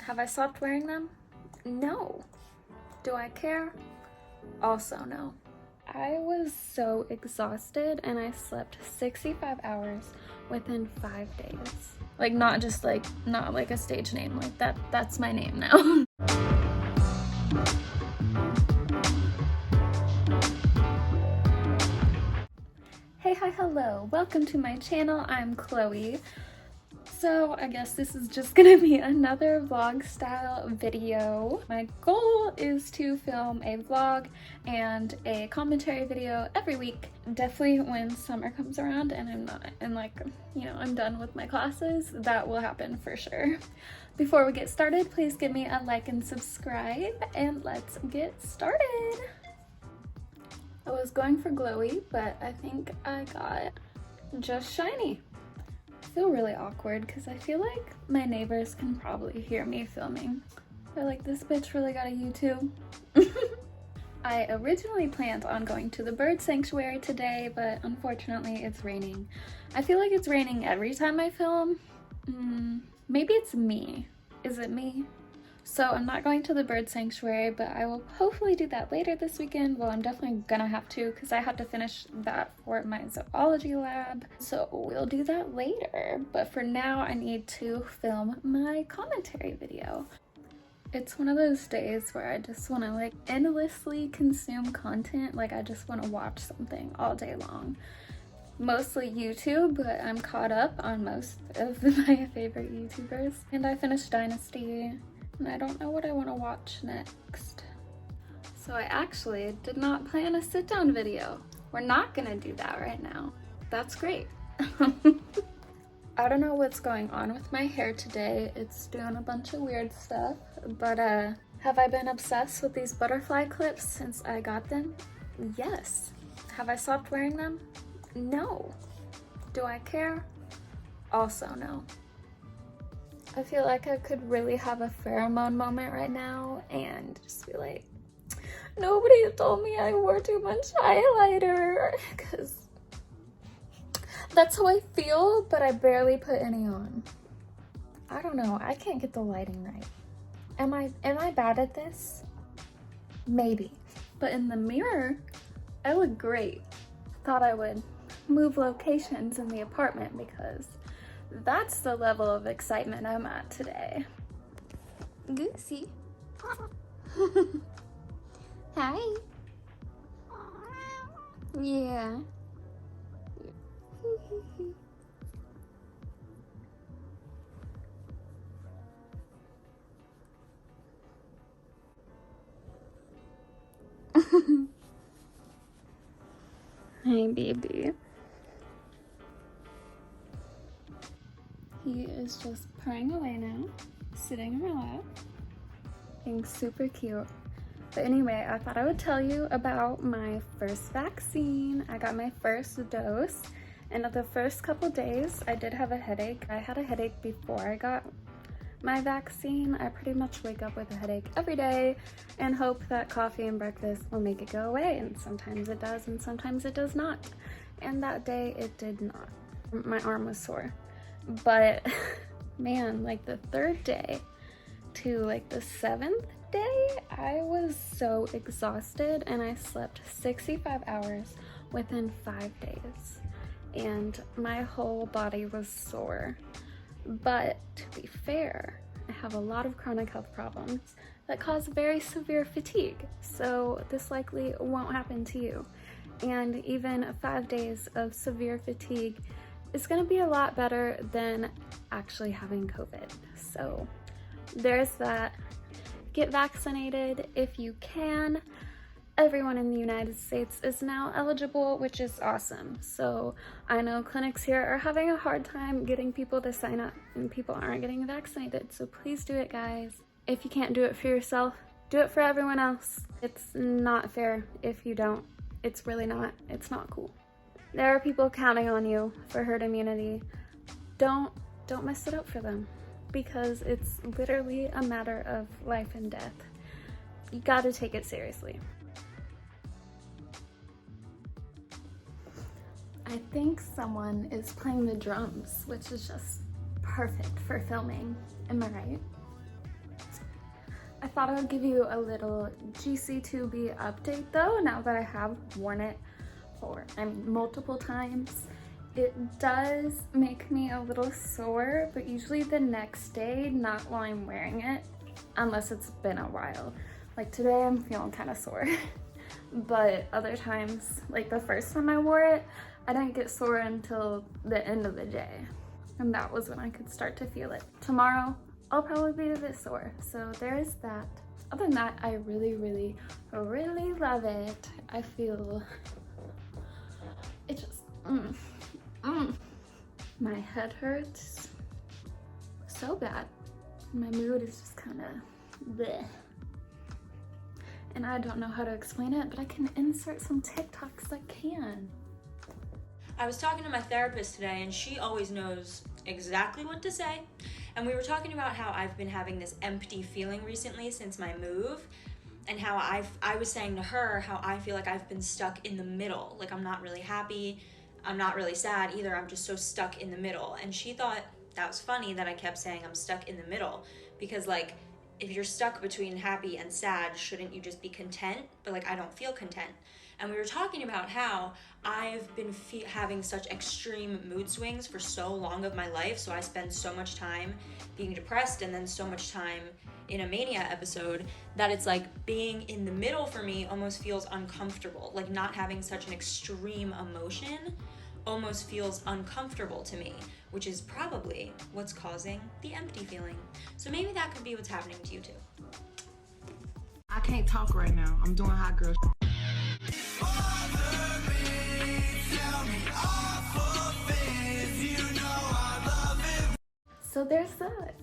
Have I stopped wearing them? No. Do I care? Also no. I was so exhausted and I slept 65 hours within 5 days. Like not like a stage name, like that's my name now. Hey, hi, hello. Welcome to my channel. I'm Chloe. So I guess this is just gonna be another vlog style video. My goal is to film a vlog and a commentary video every week. Definitely when summer comes around and I'm done with my classes, that will happen for sure. Before we get started, please give me a like and subscribe and let's get started. I was going for glowy, but I think I got just shiny. I feel really awkward because I feel like my neighbors can probably hear me filming. They're like, this bitch really got a YouTube. I originally planned on going to the bird sanctuary today, but unfortunately it's raining. I feel like it's raining every time I film. Maybe it's me. Is it me? So I'm not going to the bird sanctuary, but I will hopefully do that later this weekend. Well, I'm definitely gonna have to because I have to finish that for my zoology lab. So we'll do that later. But for now, I need to film my commentary video. It's one of those days where I just want to like endlessly consume content. Like I just want to watch something all day long. Mostly YouTube, but I'm caught up on most of my favorite YouTubers. And I finished Dynasty. And I don't know what I want to watch next. So I actually did not plan a sit-down video. We're not gonna do that right now. That's great. I don't know what's going on with my hair today. It's doing a bunch of weird stuff, but have I been obsessed with these butterfly clips since I got them? Yes. Have I stopped wearing them? No. Do I care? Also no. I feel like I could really have a pheromone moment right now and just be like, nobody told me I wore too much highlighter, because that's how I feel, but I barely put any on. I don't know, I can't get the lighting right. Am I bad at this? Maybe. But in the mirror, I look great. Thought I would move locations in the apartment because that's the level of excitement I'm at today. Goosey. Hi. Yeah. Hey, baby. He is just purring away now, sitting in my lap, being super cute. But anyway, I thought I would tell you about my first vaccine. I got my first dose, and the first couple days I did have a headache. I had a headache before I got my vaccine. I pretty much wake up with a headache every day and hope that coffee and breakfast will make it go away, and sometimes it does and sometimes it does not. And that day it did not. My arm was sore. But man, like the third day to like the 7th day, I was so exhausted and I slept 65 hours within 5 days. And my whole body was sore. But to be fair, I have a lot of chronic health problems that cause very severe fatigue. So this likely won't happen to you. And even 5 days of severe fatigue it's gonna be a lot better than actually having COVID. So there's that. Get vaccinated if you can. Everyone in the United States is now eligible, which is awesome. So I know clinics here are having a hard time getting people to sign up and people aren't getting vaccinated. So please do it, guys. If you can't do it for yourself, do it for everyone else. It's not fair if you don't. It's really not. It's not cool. There are people counting on you for herd immunity. Don't mess it up for them because it's literally a matter of life and death. You gotta take it seriously. I think someone is playing the drums, which is just perfect for filming. Am I right? thought I would give you a little GC2B update though, now that I have worn it for, multiple times. It does make me a little sore, but usually the next day, not while I'm wearing it, unless it's been a while. Like today I'm feeling kind of sore, but other times, like the first time I wore it, I didn't get sore until the end of the day. And that was when I could start to feel it. Tomorrow, I'll probably be a bit sore, so there is that. Other than that, I really, really, really love it. I feel, it just, my head hurts so bad. My mood is just kind of bleh. And I don't know how to explain it, but I can insert some TikToks that can. I was talking to my therapist today, and she always knows exactly what to say. And we were talking about how I've been having this empty feeling recently since my move, and how I was saying to her how I feel like I've been stuck in the middle. Like I'm not really happy, I'm not really sad either, I'm just so stuck in the middle. And she thought that was funny that I kept saying I'm stuck in the middle, because like if you're stuck between happy and sad, shouldn't you just be content? But like I don't feel content. And we were talking about how I've been having such extreme mood swings for so long of my life, so I spend so much time being depressed and then so much time in a mania episode, that it's like being in the middle for me almost feels uncomfortable. Like not having such an extreme emotion almost feels uncomfortable to me, which is probably what's causing the empty feeling. So maybe that could be what's happening to you too. I can't talk right now. I'm doing hot girl. So there's that.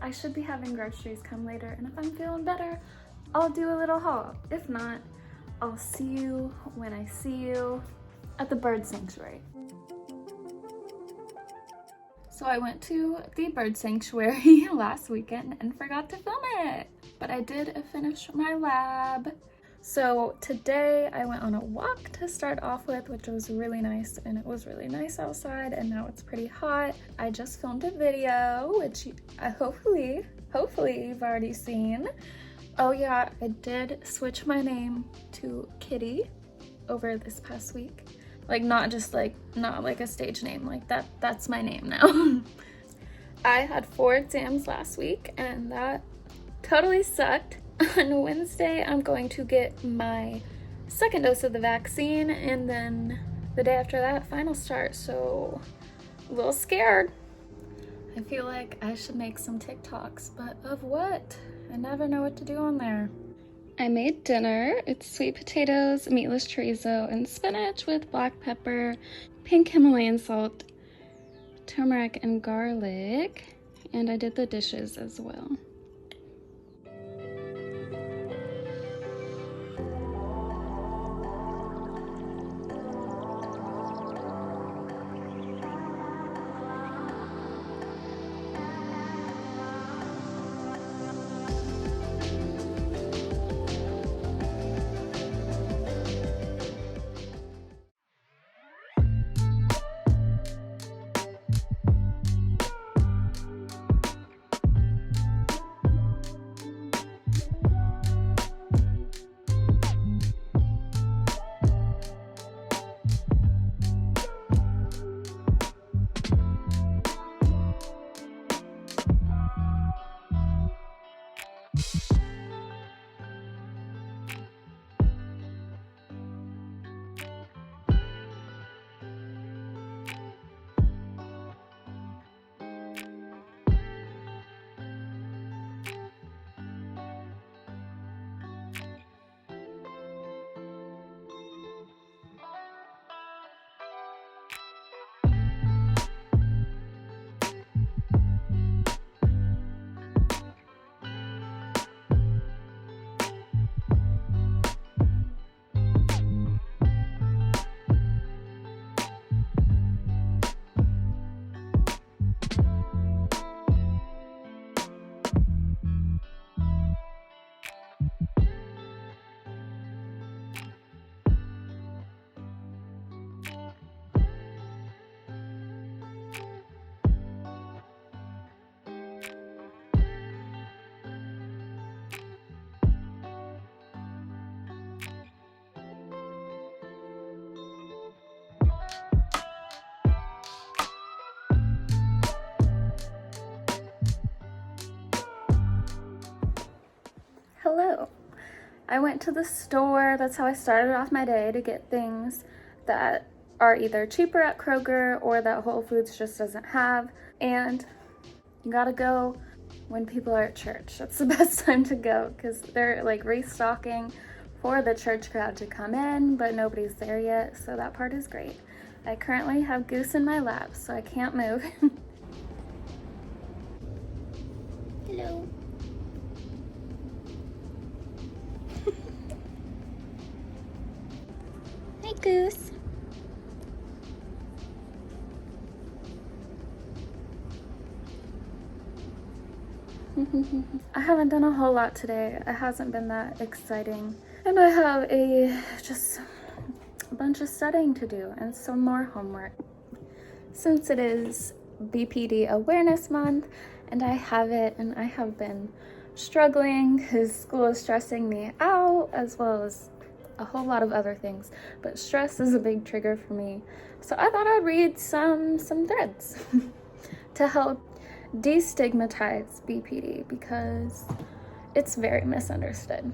I should be having groceries come later, and if I'm feeling better, I'll do a little haul. If not, I'll see you when I see you at the bird sanctuary. So I went to the bird sanctuary last weekend and forgot to film it, but I did finish my lab. So today I went on a walk to start off with, which was really nice, and it was really nice outside, and now it's pretty hot. I just filmed a video, which hopefully you've already seen. Oh yeah, I did switch my name to Kitty over this past week. Like not like a stage name, like that's my name now. I had 4 exams last week and that totally sucked. On Wednesday, I'm going to get my 2nd dose of the vaccine, and then the day after that, final start, so a little scared. I feel like I should make some TikToks, but of what? I never know what to do on there. I made dinner. It's sweet potatoes, meatless chorizo, and spinach with black pepper, pink Himalayan salt, turmeric, and garlic, and I did the dishes as well. Hello. I went to the store. That's how I started off my day, to get things that are either cheaper at Kroger or that Whole Foods just doesn't have. And you gotta go when people are at church. That's the best time to go because they're like restocking for the church crowd to come in, but nobody's there yet, so that part is great. I currently have Goose in my lap, so I can't move. Hello. Hi, Goose. I haven't done a whole lot today. It hasn't been that exciting. And I have just a bunch of studying to do and some more homework. Since it is BPD Awareness Month and I have it, and I have been struggling because school is stressing me out as well as a whole lot of other things, but stress is a big trigger for me. So I thought I'd read some threads to help destigmatize BPD because it's very misunderstood.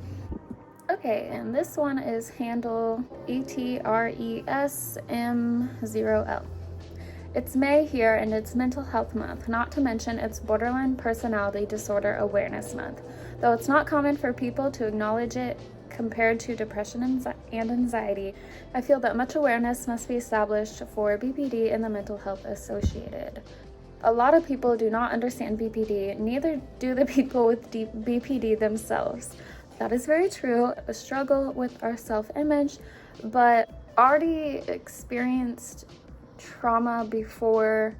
Okay, and this one is handle ETRESM0L. It's May here and it's Mental Health Month, not to mention it's Borderline Personality Disorder Awareness Month. Though it's not common for people to acknowledge it compared to depression and anxiety, I feel that much awareness must be established for BPD and the mental health associated. A lot of people do not understand BPD, neither do the people with BPD themselves. That is very true, a struggle with our self-image, but already experienced trauma before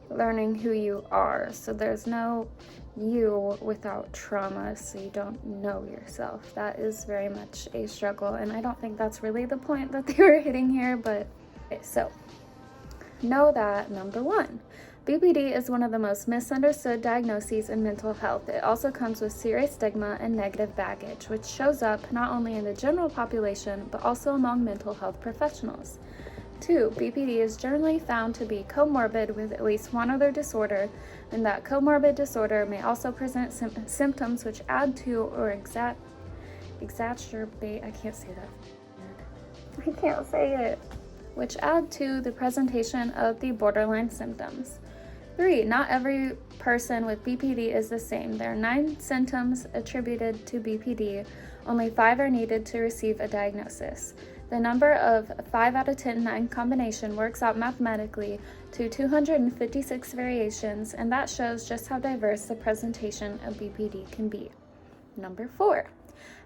learning who you are. So there's no you without trauma, so you don't know yourself. That is very much a struggle, and I don't think that's really the point that they were hitting here, but okay, so know that number one, BPD is one of the most misunderstood diagnoses in mental health. It also comes with serious stigma and negative baggage, which shows up not only in the general population, but also among mental health professionals. 2. BPD is generally found to be comorbid with at least one other disorder, and that comorbid disorder may also present symptoms which add to or exacerbate, I can't say it, which add to the presentation of the borderline symptoms. 3. Not every person with BPD is the same. There are 9 symptoms attributed to BPD. Only 5 are needed to receive a diagnosis. The number of 5 out of 10 9 combination works out mathematically to 256 variations, and that shows just how diverse the presentation of BPD can be. Number 4.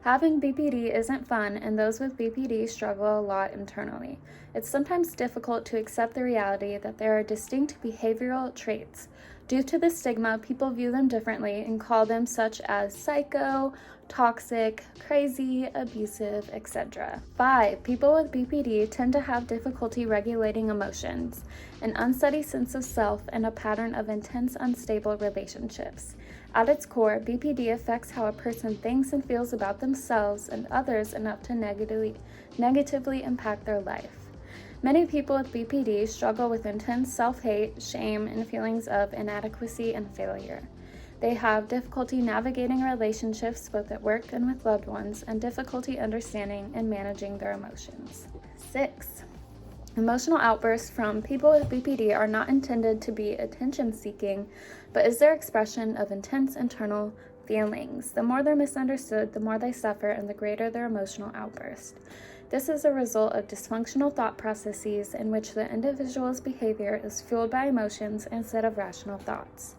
Having BPD isn't fun, and those with BPD struggle a lot internally. It's sometimes difficult to accept the reality that there are distinct behavioral traits. Due to the stigma, people view them differently and call them such as psycho, toxic, crazy, abusive, etc. 5. People with BPD tend to have difficulty regulating emotions, an unsteady sense of self, and a pattern of intense, unstable relationships. At its core, BPD affects how a person thinks and feels about themselves and others enough to negatively impact their life. Many people with BPD struggle with intense self-hate, shame, and feelings of inadequacy and failure. They have difficulty navigating relationships both at work and with loved ones, and difficulty understanding and managing their emotions. 6. Emotional outbursts from people with BPD are not intended to be attention-seeking, but is their expression of intense internal feelings. The more they're misunderstood, the more they suffer, and the greater their emotional outburst. This is a result of dysfunctional thought processes in which the individual's behavior is fueled by emotions instead of rational thoughts.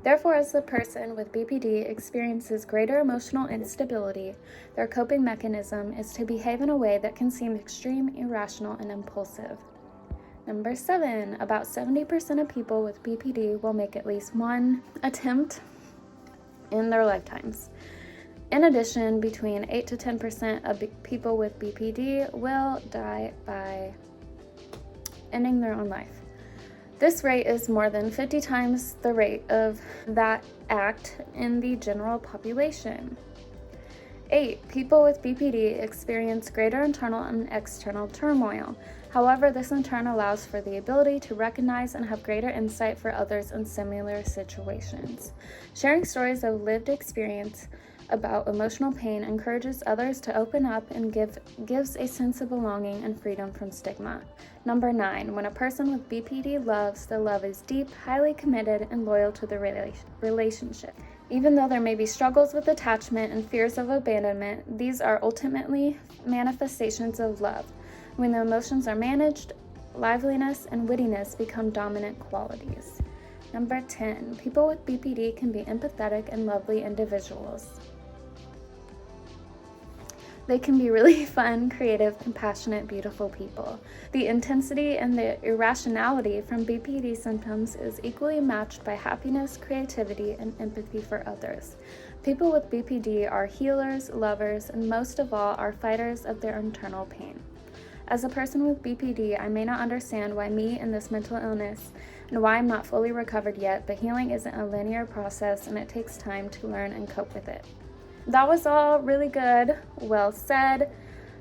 Therefore, as the person with BPD experiences greater emotional instability, their coping mechanism is to behave in a way that can seem extreme, irrational, and impulsive. Number 7, about 70% of people with BPD will make at least one attempt in their lifetimes. In addition, between 8 to 10% of people with BPD will die by ending their own life. This rate is more than 50 times the rate of that act in the general population. 8. People with BPD experience greater internal and external turmoil. However, this in turn allows for the ability to recognize and have greater insight for others in similar situations. Sharing stories of lived experience about emotional pain encourages others to open up and gives a sense of belonging and freedom from stigma. Number 9, when a person with BPD loves, the love is deep, highly committed, and loyal to the relationship. Even though there may be struggles with attachment and fears of abandonment, these are ultimately manifestations of love. When the emotions are managed, liveliness and wittiness become dominant qualities. Number 10, people with BPD can be empathetic and lovely individuals. They can be really fun, creative, compassionate, beautiful people. The intensity and the irrationality from BPD symptoms is equally matched by happiness, creativity, and empathy for others. People with BPD are healers, lovers, and most of all are fighters of their internal pain. As a person with BPD, I may not understand why me and this mental illness and why I'm not fully recovered yet, but healing isn't a linear process and it takes time to learn and cope with it. That was all really good, well said.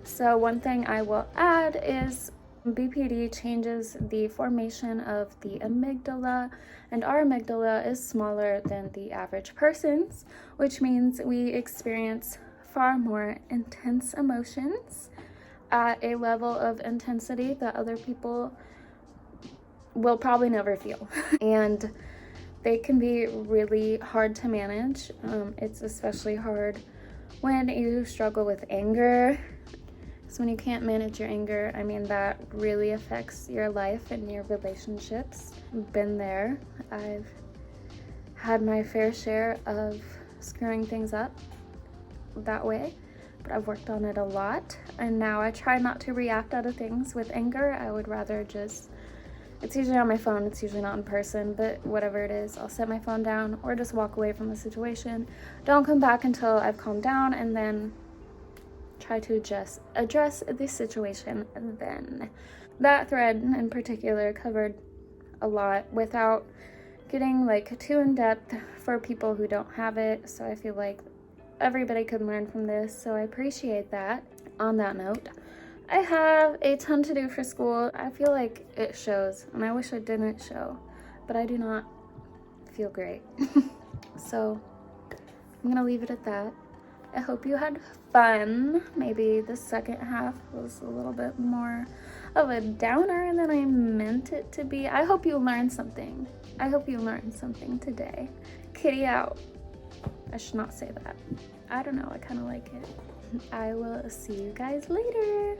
So one thing I will add is BPD changes the formation of the amygdala, and our amygdala is smaller than the average person's, which means we experience far more intense emotions at a level of intensity that other people will probably never feel. And they can be really hard to manage. It's especially hard when you struggle with anger. So when you can't manage your anger, I mean, that really affects your life and your relationships. I've been there. I've had my fair share of screwing things up that way, but I've worked on it a lot. And now I try not to react out of things with anger. I would rather just, it's usually on my phone, it's usually not in person, but whatever it is, I'll set my phone down or just walk away from the situation. Don't come back until I've calmed down, and then try to just address the situation then. That thread in particular covered a lot without getting like too in depth for people who don't have it, so I feel like everybody could learn from this, so I appreciate that. On that note, I have a ton to do for school. I feel like it shows, and I wish it didn't show, but I do not feel great. So I'm gonna leave it at that. I hope you had fun. Maybe the second half was a little bit more of a downer than I meant it to be. I hope you learned something. I hope you learned something today. Kitty out. I should not say that. I don't know, I kind of like it. I will see you guys later.